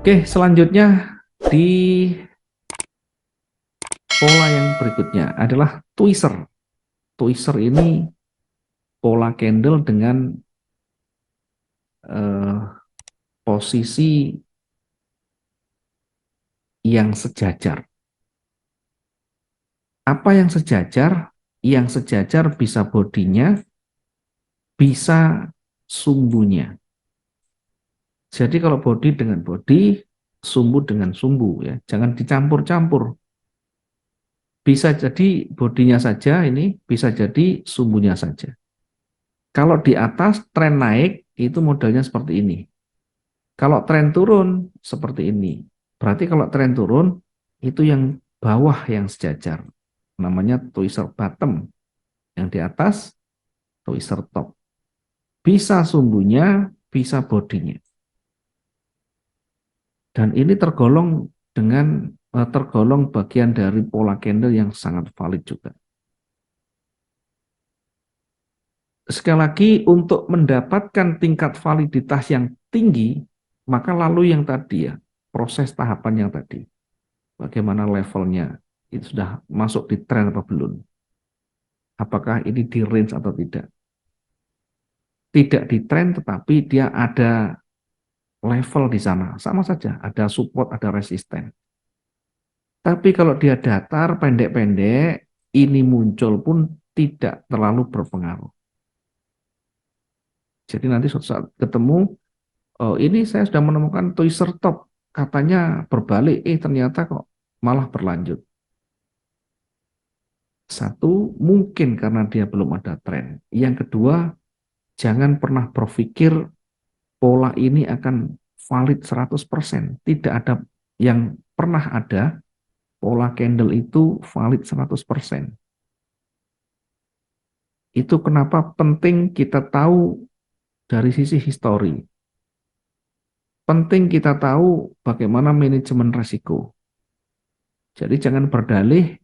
Oke, selanjutnya di pola yang berikutnya adalah tweezer. Tweezer ini pola candle dengan posisi yang sejajar. Apa yang sejajar? Yang sejajar bisa bodinya, bisa sumbunya. Jadi kalau body dengan body, sumbu dengan sumbu ya, jangan dicampur-campur. Bisa jadi bodinya saja ini, bisa jadi sumbunya saja. Kalau di atas tren naik itu modelnya seperti ini. Kalau tren turun seperti ini. Berarti kalau tren turun itu yang bawah yang sejajar. Namanya tweezer bottom. Yang di atas tweezer top. Bisa sumbunya, bisa bodinya. Dan ini tergolong bagian dari pola candle yang sangat valid juga. Sekali lagi, untuk mendapatkan tingkat validitas yang tinggi, maka lalu yang tadi ya, proses tahapan yang tadi. Bagaimana levelnya, itu sudah masuk di tren atau belum. Apakah ini di range atau tidak. Tidak di tren, tetapi dia ada level di sana. Sama saja, ada support, ada resisten. Tapi kalau dia datar, pendek-pendek, ini muncul pun tidak terlalu berpengaruh. Jadi nanti suatu saat ketemu, oh ini saya sudah menemukan tweezer top, katanya berbalik, ternyata kok malah berlanjut. Satu, mungkin karena dia belum ada tren. Yang kedua, jangan pernah berpikir pola ini akan valid 100%. Tidak ada yang pernah ada pola candle itu valid 100%. Itu kenapa penting kita tahu dari sisi histori. Penting kita tahu bagaimana manajemen risiko. Jadi jangan berdalih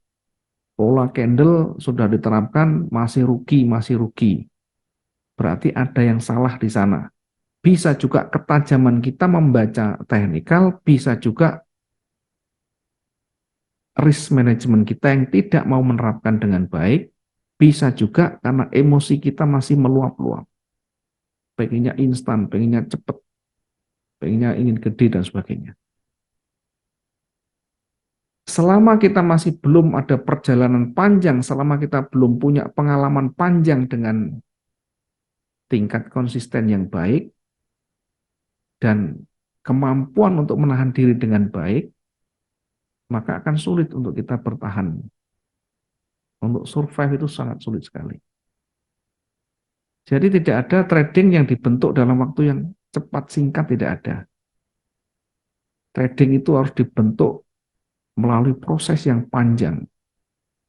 pola candle sudah diterapkan masih rugi. Berarti ada yang salah di sana. Bisa juga ketajaman kita membaca teknikal, bisa juga risk management kita yang tidak mau menerapkan dengan baik, bisa juga karena emosi kita masih meluap-luap. Pengennya instan, pengennya cepat, pengennya ingin gede dan sebagainya. Selama kita masih belum ada perjalanan panjang, selama kita belum punya pengalaman panjang dengan tingkat konsisten yang baik, dan kemampuan untuk menahan diri dengan baik, maka akan sulit untuk kita bertahan. Untuk survive itu sangat sulit sekali. Jadi tidak ada trading yang dibentuk dalam waktu yang cepat singkat, tidak ada. Trading itu harus dibentuk melalui proses yang panjang.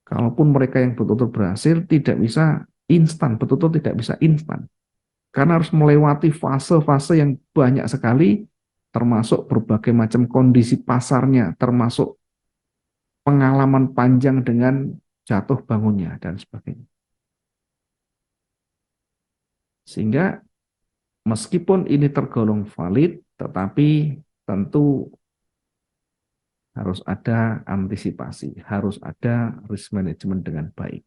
Kalaupun mereka yang betul-betul berhasil tidak bisa instan, betul-betul tidak bisa instan. Karena harus melewati fase-fase yang banyak sekali, termasuk berbagai macam kondisi pasarnya, termasuk pengalaman panjang dengan jatuh bangunnya, dan sebagainya. Sehingga meskipun ini tergolong valid, tetapi tentu harus ada antisipasi, harus ada risk management dengan baik.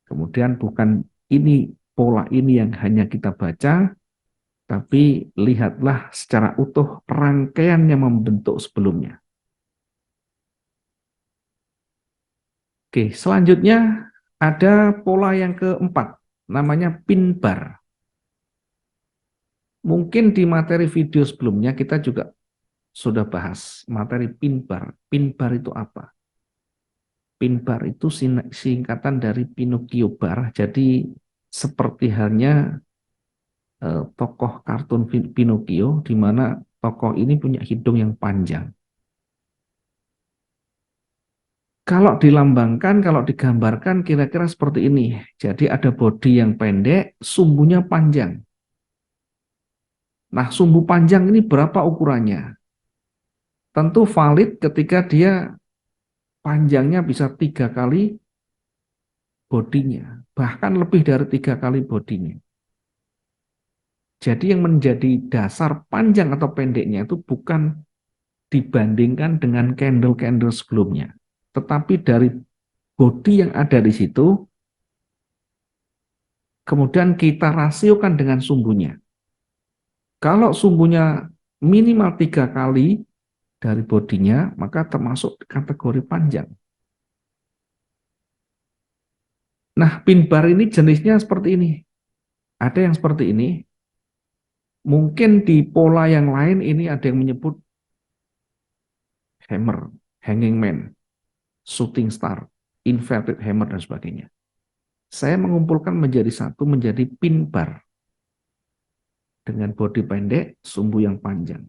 Kemudian bukan ini pola ini yang hanya kita baca, tapi lihatlah secara utuh rangkaian yang membentuk sebelumnya. Oke, selanjutnya ada pola yang keempat, namanya pin bar. Mungkin di materi video sebelumnya kita juga sudah bahas materi pin bar. Pin bar itu apa? Pin bar itu singkatan dari Pinocchio bar. Jadi seperti halnya tokoh kartun Pinocchio, di mana tokoh ini punya hidung yang panjang. Kalau dilambangkan, kalau digambarkan kira-kira seperti ini. Jadi ada bodi yang pendek, sumbunya panjang. Nah, sumbu panjang ini berapa ukurannya? Tentu valid ketika dia panjangnya bisa 3 kali bodinya, bahkan lebih dari 3 kali bodinya. Jadi yang menjadi dasar panjang atau pendeknya itu bukan dibandingkan dengan candle-candle sebelumnya, tetapi dari body yang ada di situ, kemudian kita rasiokan dengan sumbunya. Kalau sumbunya minimal 3 kali dari bodinya, maka termasuk kategori panjang. Nah, pin bar ini jenisnya seperti ini. Ada yang seperti ini. Mungkin di pola yang lain ini ada yang menyebut hammer, hanging man, shooting star, inverted hammer, dan sebagainya. Saya mengumpulkan menjadi satu, menjadi pin bar. Dengan bodi pendek, sumbu yang panjang.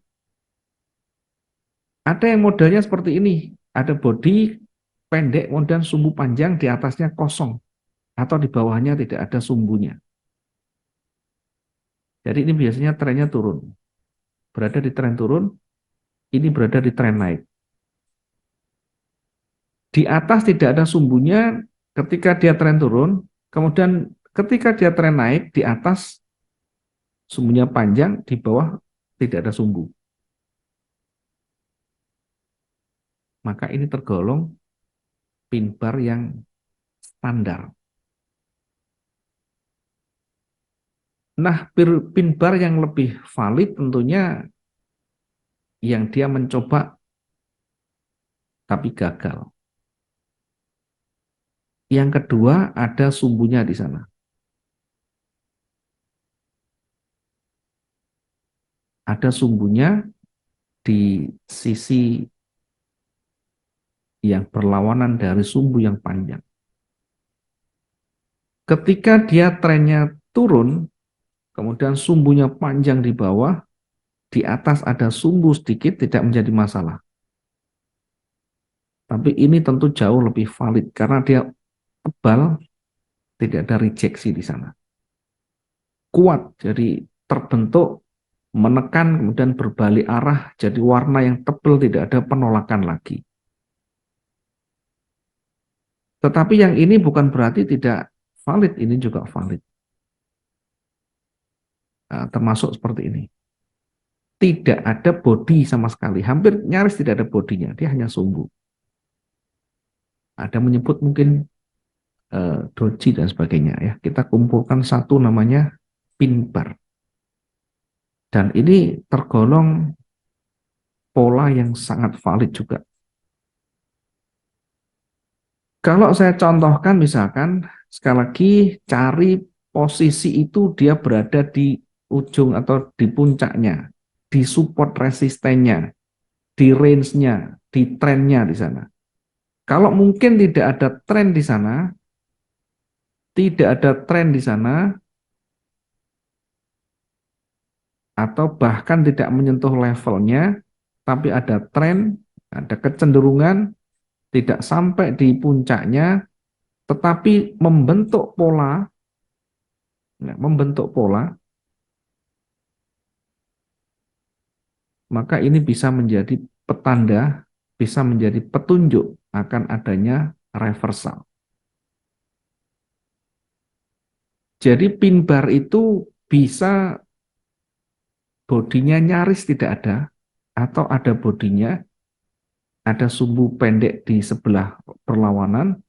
Ada yang modelnya seperti ini. Ada bodi pendek, kemudian sumbu panjang, di atasnya kosong. Atau di bawahnya tidak ada sumbunya. Jadi ini biasanya trennya turun. Berada di tren turun, ini berada di tren naik. Di atas tidak ada sumbunya ketika dia tren turun, kemudian ketika dia tren naik, di atas sumbunya panjang, di bawah tidak ada sumbu. Maka ini tergolong pin bar yang standar. Nah, pin bar yang lebih valid tentunya yang dia mencoba tapi gagal. Yang kedua, ada sumbunya di sana. Ada sumbunya di sisi yang berlawanan dari sumbu yang panjang. Ketika dia trennya turun, kemudian sumbunya panjang di bawah, di atas ada sumbu sedikit, tidak menjadi masalah. Tapi ini tentu jauh lebih valid karena dia tebal, tidak ada rejeksi di sana. Kuat, jadi terbentuk, menekan, kemudian berbalik arah, jadi warna yang tebal, tidak ada penolakan lagi. Tetapi yang ini bukan berarti tidak valid, ini juga valid. Nah, termasuk seperti ini. Tidak ada bodi sama sekali, hampir nyaris tidak ada bodinya, dia hanya sumbu. Ada menyebut mungkin doji dan sebagainya ya. Kita kumpulkan satu namanya pin bar. Dan ini tergolong pola yang sangat valid juga. Kalau saya contohkan misalkan, sekali lagi cari posisi itu dia berada di ujung atau di puncaknya, di support resistennya, di range-nya, di trennya di sana. Kalau mungkin tidak ada tren di sana, atau bahkan tidak menyentuh levelnya, tapi ada tren, ada kecenderungan, tidak sampai di puncaknya, tetapi membentuk pola, maka ini bisa menjadi petanda, bisa menjadi petunjuk akan adanya reversal. Jadi pin bar itu bisa bodinya nyaris tidak ada, atau ada bodinya, ada sumbu pendek di sebelah perlawanan,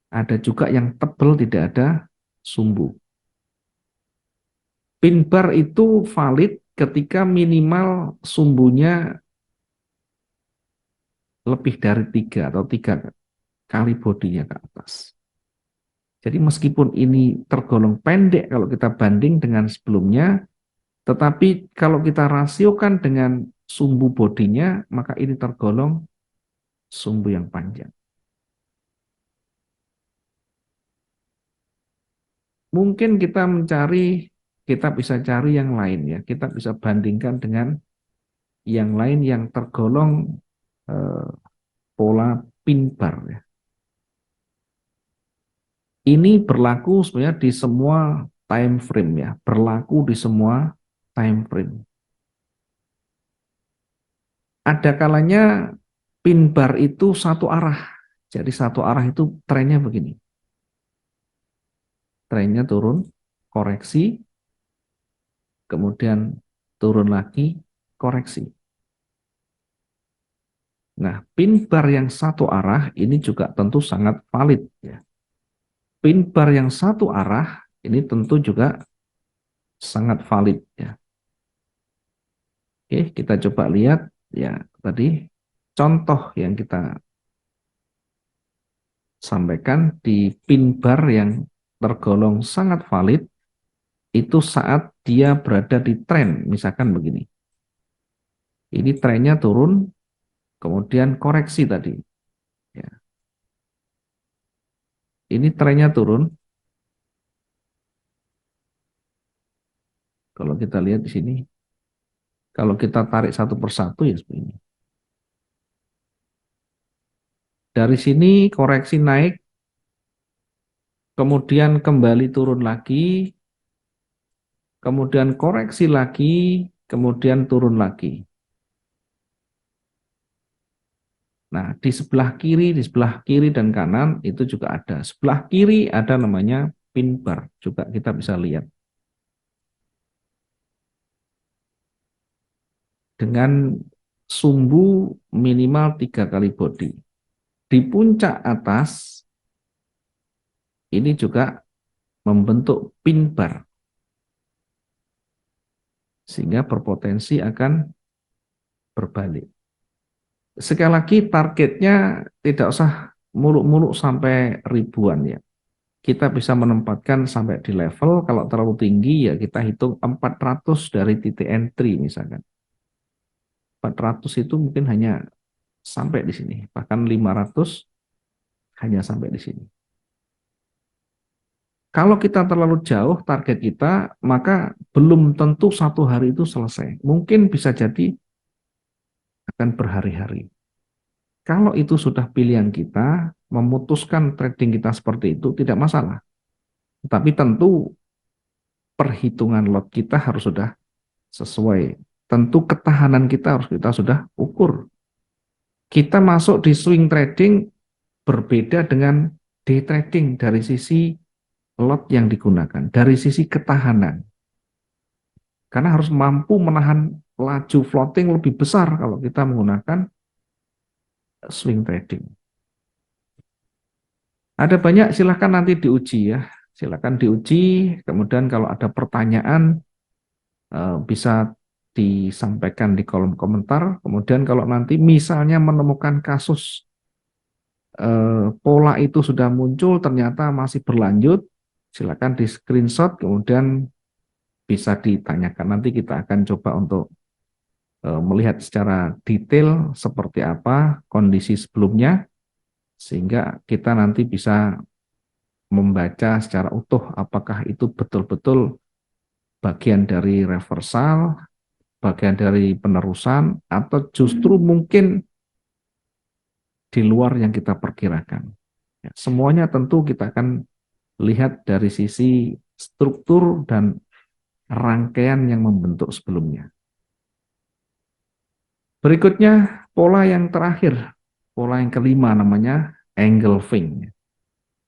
ada juga yang tebal tidak ada sumbu. Pin bar itu valid ketika minimal sumbunya lebih dari 3 atau 3 kali bodinya ke atas. Jadi meskipun ini tergolong pendek kalau kita banding dengan sebelumnya, tetapi kalau kita rasiokan dengan sumbu bodinya, maka ini tergolong sumbu yang panjang. Mungkin kita bisa cari yang lain ya. Kita bisa bandingkan dengan yang lain yang tergolong eh, pola pin bar ya. Ini berlaku sebenarnya di semua time frame ya, berlaku di semua time frame. Ada kalanya pin bar itu satu arah. Jadi satu arah itu trennya begini. Trennya turun, koreksi, kemudian turun lagi, koreksi. Nah, pin bar yang satu arah ini juga tentu sangat valid, ya. Pin bar yang satu arah ini tentu juga sangat valid, ya. Oke, kita coba lihat ya tadi contoh yang kita sampaikan di pin bar yang tergolong sangat valid itu saat dia berada di tren, misalkan begini. Ini trennya turun, kemudian koreksi tadi. Ya. Ini trennya turun. Kalau kita lihat di sini, kalau kita tarik satu persatu ya seperti ini. Dari sini koreksi naik, kemudian kembali turun lagi, kemudian koreksi lagi, kemudian turun lagi. Nah, di sebelah kiri dan kanan itu juga ada. Sebelah kiri ada namanya pin bar, juga kita bisa lihat. Dengan sumbu minimal 3 kali body. Di puncak atas ini juga membentuk pin bar, sehingga berpotensi akan berbalik. Sekali lagi targetnya tidak usah muluk-muluk sampai ribuan ya. Kita bisa menempatkan sampai di level, kalau terlalu tinggi ya kita hitung 400 dari titik entry misalkan. 400 itu mungkin hanya sampai di sini, bahkan 500 hanya sampai di sini. Kalau kita terlalu jauh target kita, maka belum tentu satu hari itu selesai. Mungkin bisa jadi akan berhari-hari. Kalau itu sudah pilihan kita, memutuskan trading kita seperti itu tidak masalah. Tapi tentu perhitungan lot kita harus sudah sesuai. Tentu ketahanan kita harus kita sudah ukur. Kita masuk di swing trading berbeda dengan day trading dari sisi lot yang digunakan, dari sisi ketahanan. Karena harus mampu menahan laju floating lebih besar kalau kita menggunakan swing trading. Ada banyak, silahkan nanti diuji ya. Silahkan diuji, kemudian kalau ada pertanyaan bisa disampaikan di kolom komentar. Kemudian kalau nanti misalnya menemukan kasus pola itu sudah muncul ternyata masih berlanjut, silakan di screenshot kemudian bisa ditanyakan. Nanti kita akan coba untuk melihat secara detail seperti apa kondisi sebelumnya sehingga kita nanti bisa membaca secara utuh apakah itu betul-betul bagian dari reversal, bagian dari penerusan, atau justru mungkin di luar yang kita perkirakan. Ya, semuanya tentu kita akan lihat dari sisi struktur dan rangkaian yang membentuk sebelumnya. Berikutnya pola yang terakhir, pola yang kelima namanya engulfing.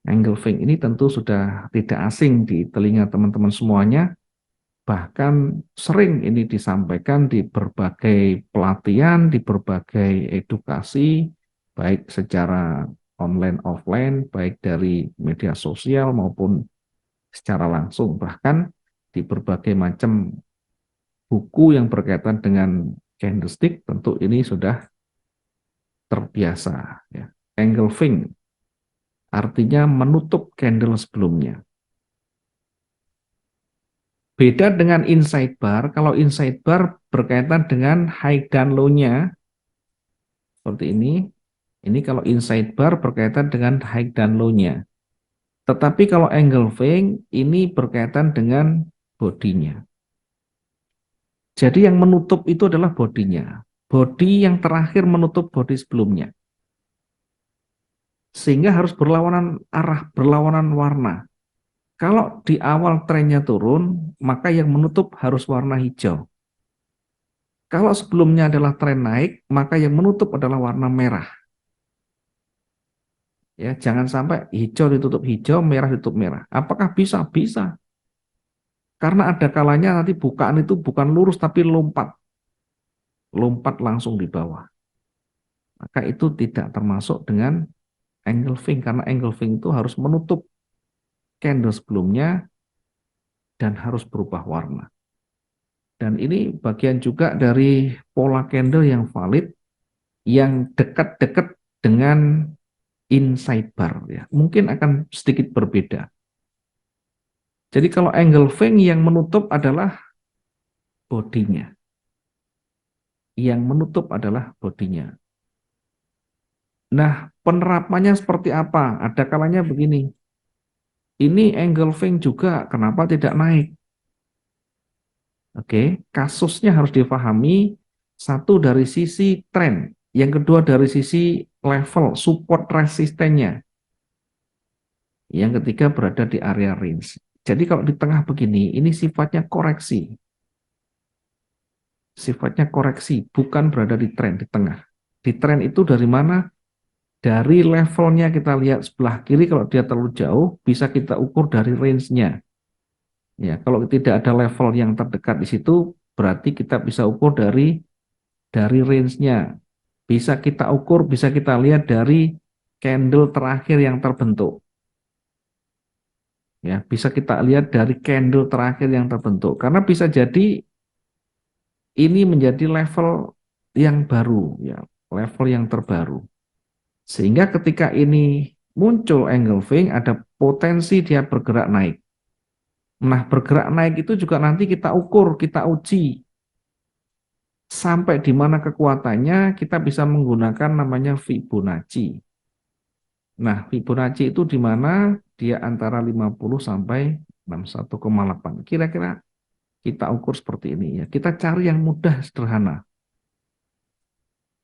Engulfing ini tentu sudah tidak asing di telinga teman-teman semuanya, bahkan sering ini disampaikan di berbagai pelatihan, di berbagai edukasi, baik secara online offline, baik dari media sosial maupun secara langsung, bahkan di berbagai macam buku yang berkaitan dengan candlestick, tentu ini sudah terbiasa. Ya. Engulfing artinya menutup candle sebelumnya. Beda dengan inside bar, kalau inside bar berkaitan dengan high dan low-nya, seperti ini. Ini kalau inside bar berkaitan dengan high dan low-nya. Tetapi kalau engulfing, ini berkaitan dengan bodinya. Jadi yang menutup itu adalah bodinya. Body yang terakhir menutup body sebelumnya. Sehingga harus berlawanan arah, berlawanan warna. Kalau di awal trennya turun, maka yang menutup harus warna hijau. Kalau sebelumnya adalah tren naik, maka yang menutup adalah warna merah. Ya, jangan sampai hijau ditutup hijau, merah ditutup merah. Apakah bisa? Bisa. Karena ada kalanya nanti bukaan itu bukan lurus tapi lompat. Lompat langsung di bawah. Maka itu tidak termasuk dengan engulfing karena engulfing itu harus menutup candle sebelumnya dan harus berubah warna. Dan ini bagian juga dari pola candle yang valid yang dekat-dekat dengan inside bar ya. Mungkin akan sedikit berbeda. Jadi kalau engulfing yang menutup adalah bodinya. Yang menutup adalah bodinya. Nah, penerapannya seperti apa? Ada kalanya begini. Ini engulfing juga kenapa tidak naik? Oke, kasusnya harus difahami satu dari sisi tren, yang kedua dari sisi level support resistennya, yang ketiga berada di area range. Jadi kalau di tengah begini, ini sifatnya koreksi. Sifatnya koreksi, bukan berada di tren di tengah. Di tren itu dari mana? Dari levelnya kita lihat sebelah kiri, kalau dia terlalu jauh, bisa kita ukur dari range-nya. Ya, kalau tidak ada level yang terdekat di situ, berarti kita bisa ukur dari range-nya. Bisa kita ukur, bisa kita lihat dari candle terakhir yang terbentuk. Ya, bisa kita lihat dari candle terakhir yang terbentuk. Karena bisa jadi ini menjadi level yang baru, ya, level yang terbaru. Sehingga ketika ini muncul engulfing, ada potensi dia bergerak naik. Nah, bergerak naik itu juga nanti kita ukur, kita uji. Sampai di mana kekuatannya, kita bisa menggunakan namanya Fibonacci. Nah, Fibonacci itu di mana dia antara 50 sampai 61,8. Kira-kira kita ukur seperti ini ya. Kita cari yang mudah sederhana.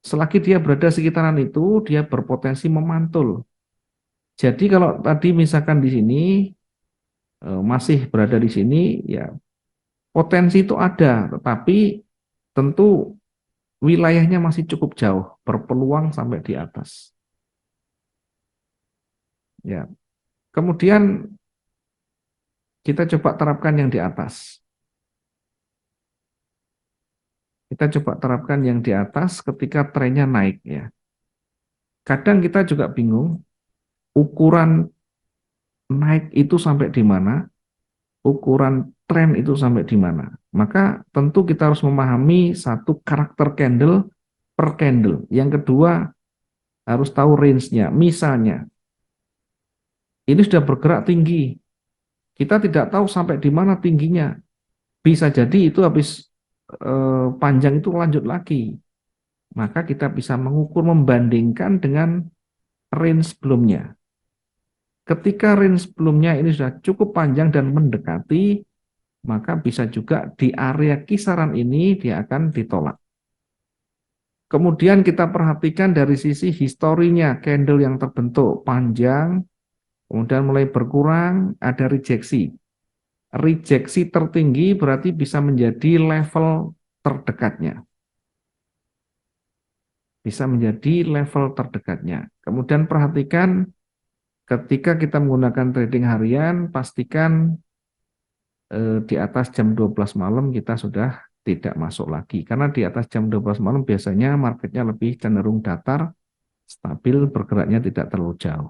Selagi dia berada sekitaran itu, dia berpotensi memantul. Jadi kalau tadi misalkan di sini masih berada di sini, ya potensi itu ada, tetapi tentu wilayahnya masih cukup jauh, berpeluang sampai di atas. Ya, kemudian kita coba terapkan yang di atas. Kita coba terapkan yang di atas ketika trennya naik ya. Kadang kita juga bingung ukuran naik itu sampai di mana, ukuran tren itu sampai di mana. Maka tentu kita harus memahami satu karakter candle per candle. Yang kedua harus tahu range-nya. Misalnya ini sudah bergerak tinggi. Kita tidak tahu sampai di mana tingginya. Bisa jadi itu habis panjang itu lanjut lagi. Maka kita bisa mengukur membandingkan dengan range sebelumnya. Ketika range sebelumnya ini sudah cukup panjang dan mendekati, maka bisa juga di area kisaran ini dia akan ditolak. Kemudian kita perhatikan dari sisi historinya, candle yang terbentuk panjang, kemudian mulai berkurang, ada rejeksi. Rejeksi tertinggi berarti bisa menjadi level terdekatnya. Bisa menjadi level terdekatnya. Kemudian perhatikan ketika kita menggunakan trading harian, pastikan di atas jam 12 malam kita sudah tidak masuk lagi. Karena di atas jam 12 malam biasanya marketnya lebih cenderung datar, stabil, bergeraknya tidak terlalu jauh.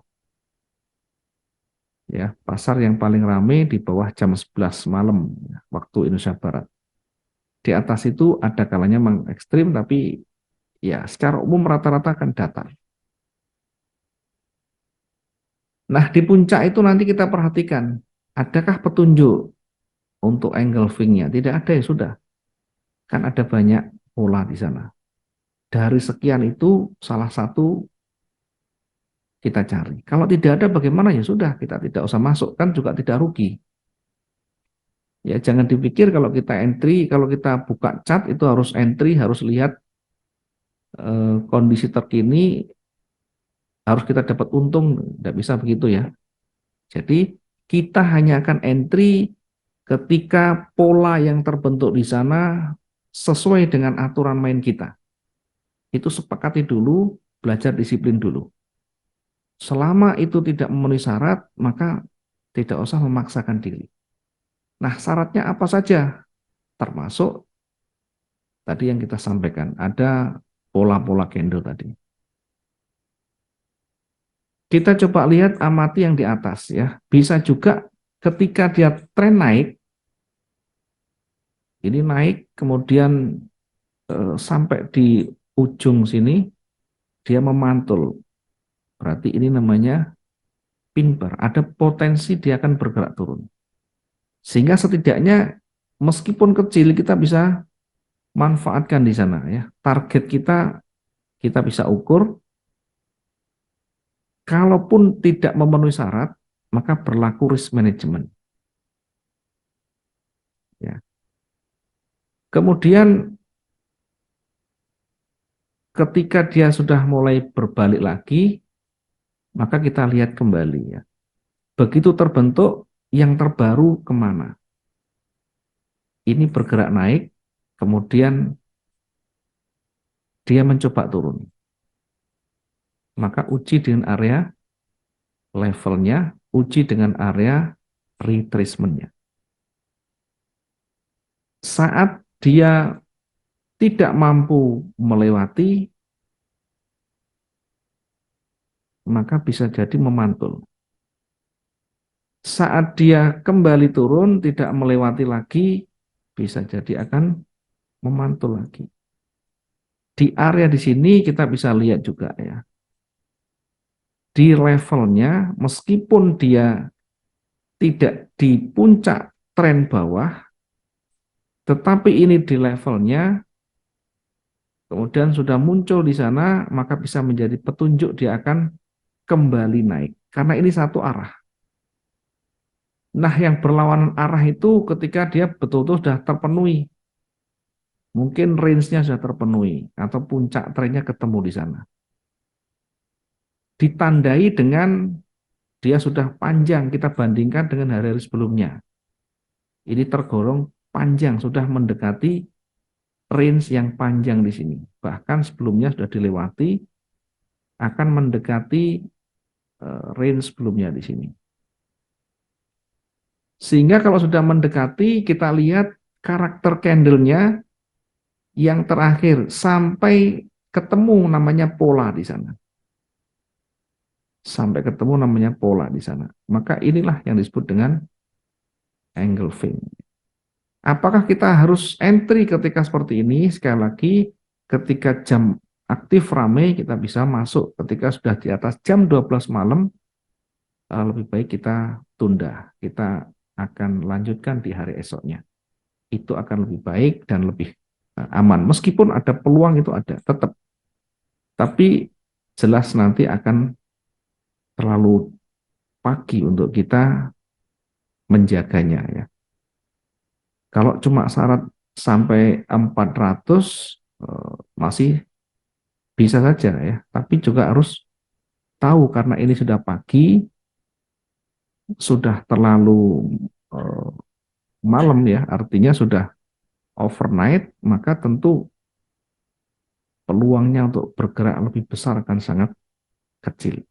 Ya, pasar yang paling ramai di bawah jam 11 malam waktu Indonesia Barat. Di atas itu ada kalanya memang ekstrim, tapi ya secara umum rata-rata akan datar. Nah, di puncak itu nanti kita perhatikan, adakah petunjuk untuk engulfing-nya? Tidak ada ya sudah. Kan ada banyak pola di sana. Dari sekian itu salah satu kita cari. Kalau tidak ada bagaimana ya sudah, kita tidak usah masuk, kan juga tidak rugi. Ya jangan dipikir kalau kita entry, kalau kita buka chart itu harus entry, harus lihat kondisi terkini, harus kita dapat untung, tidak bisa begitu ya. Jadi kita hanya akan entry ketika pola yang terbentuk di sana sesuai dengan aturan main kita. Itu sepakati dulu, belajar disiplin dulu. Selama itu tidak memenuhi syarat, maka tidak usah memaksakan diri. Nah, syaratnya apa saja? Termasuk tadi yang kita sampaikan, ada pola-pola candle tadi. Kita coba lihat amati yang di atas ya. Bisa juga ketika dia tren naik, ini naik kemudian sampai di ujung sini dia memantul. Berarti ini namanya pin bar. Ada potensi dia akan bergerak turun. Sehingga setidaknya meskipun kecil kita bisa manfaatkan di sana ya. Target kita bisa ukur. Kalaupun tidak memenuhi syarat, maka berlaku risk management. Ya. Kemudian ketika dia sudah mulai berbalik lagi, maka kita lihat kembali ya. Begitu terbentuk, yang terbaru kemana? Ini bergerak naik, kemudian dia mencoba turun. Maka uji dengan area levelnya, uji dengan area retracementnya. Saat dia tidak mampu melewati, maka bisa jadi memantul. Saat dia kembali turun, tidak melewati lagi, bisa jadi akan memantul lagi. Di area di sini kita bisa lihat juga ya. Di levelnya, meskipun dia tidak di puncak tren bawah, tetapi ini di levelnya, kemudian sudah muncul di sana, maka bisa menjadi petunjuk dia akan kembali naik. Karena ini satu arah. Nah, yang berlawanan arah itu ketika dia betul-betul sudah terpenuhi. Mungkin range-nya sudah terpenuhi atau puncak trennya ketemu di sana. Ditandai dengan dia sudah panjang kita bandingkan dengan hari-hari sebelumnya. Ini tergolong panjang, sudah mendekati range yang panjang di sini. Bahkan sebelumnya sudah dilewati, akan mendekati range sebelumnya di sini. Sehingga kalau sudah mendekati, kita lihat karakter candle-nya yang terakhir sampai ketemu namanya pola di sana. Sampai ketemu namanya pola di sana. Maka inilah yang disebut dengan angle fin. Apakah kita harus entry ketika seperti ini? Sekali lagi, ketika jam aktif ramai, kita bisa masuk. Ketika sudah di atas jam 12 malam, lebih baik kita tunda. Kita akan lanjutkan di hari esoknya. Itu akan lebih baik dan lebih aman. Meskipun ada peluang itu ada, tetap. Tapi jelas nanti akan terlalu pagi untuk kita menjaganya ya. Kalau cuma syarat sampai 400 masih bisa saja ya, tapi juga harus tahu karena ini sudah pagi, sudah terlalu malam ya, artinya sudah overnight, maka tentu peluangnya untuk bergerak lebih besar akan sangat kecil.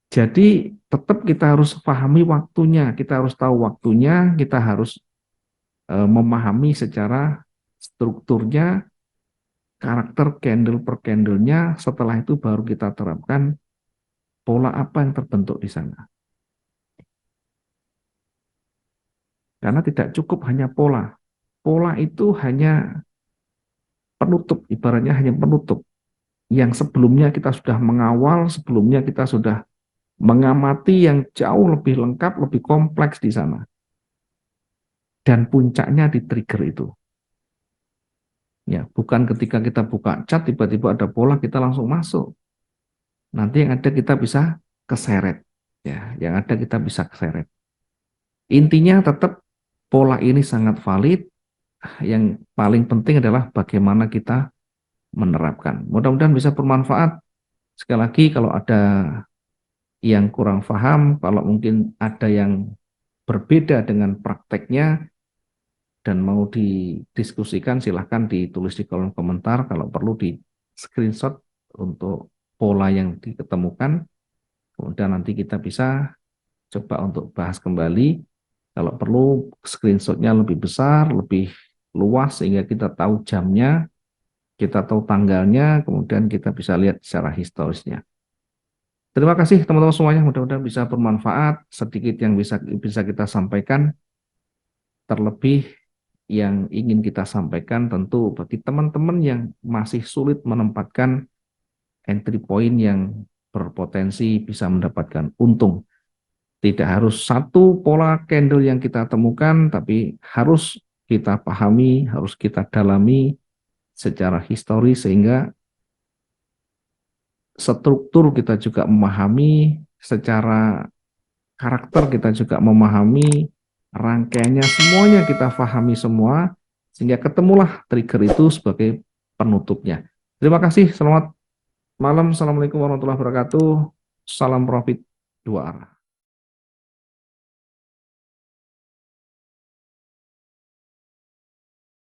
Jadi tetap kita harus pahami waktunya, kita harus tahu waktunya, kita harus memahami secara strukturnya, karakter candle per candlenya, setelah itu baru kita terapkan pola apa yang terbentuk di sana. Karena tidak cukup hanya pola. Pola itu hanya penutup, ibaratnya hanya penutup. Yang sebelumnya kita sudah mengawal, sebelumnya kita sudah mengamati yang jauh lebih lengkap, lebih kompleks di sana. Dan puncaknya di trigger itu. Ya, bukan ketika kita buka chat tiba-tiba ada pola kita langsung masuk. Nanti yang ada kita bisa keseret. Ya, yang ada kita bisa keseret. Intinya tetap pola ini sangat valid. Yang paling penting adalah bagaimana kita menerapkan. Mudah-mudahan bisa bermanfaat. Sekali lagi kalau ada yang kurang paham, kalau mungkin ada yang berbeda dengan prakteknya, dan mau didiskusikan, silahkan ditulis di kolom komentar. Kalau perlu di screenshot untuk pola yang diketemukan, kemudian nanti kita bisa coba untuk bahas kembali. Kalau perlu screenshotnya lebih besar, lebih luas, sehingga kita tahu jamnya, kita tahu tanggalnya, kemudian kita bisa lihat secara historisnya. Terima kasih teman-teman semuanya, mudah-mudahan bisa bermanfaat, sedikit yang bisa kita sampaikan. Terlebih yang ingin kita sampaikan tentu bagi teman-teman yang masih sulit menempatkan entry point yang berpotensi bisa mendapatkan untung. Tidak harus satu pola candle yang kita temukan, tapi harus kita pahami, harus kita dalami secara historis, sehingga struktur kita juga memahami, secara karakter kita juga memahami, rangkaiannya semuanya kita pahami semua, sehingga ketemulah trigger itu sebagai penutupnya. Terima kasih, selamat malam, assalamualaikum warahmatullahi wabarakatuh, salam profit dua arah.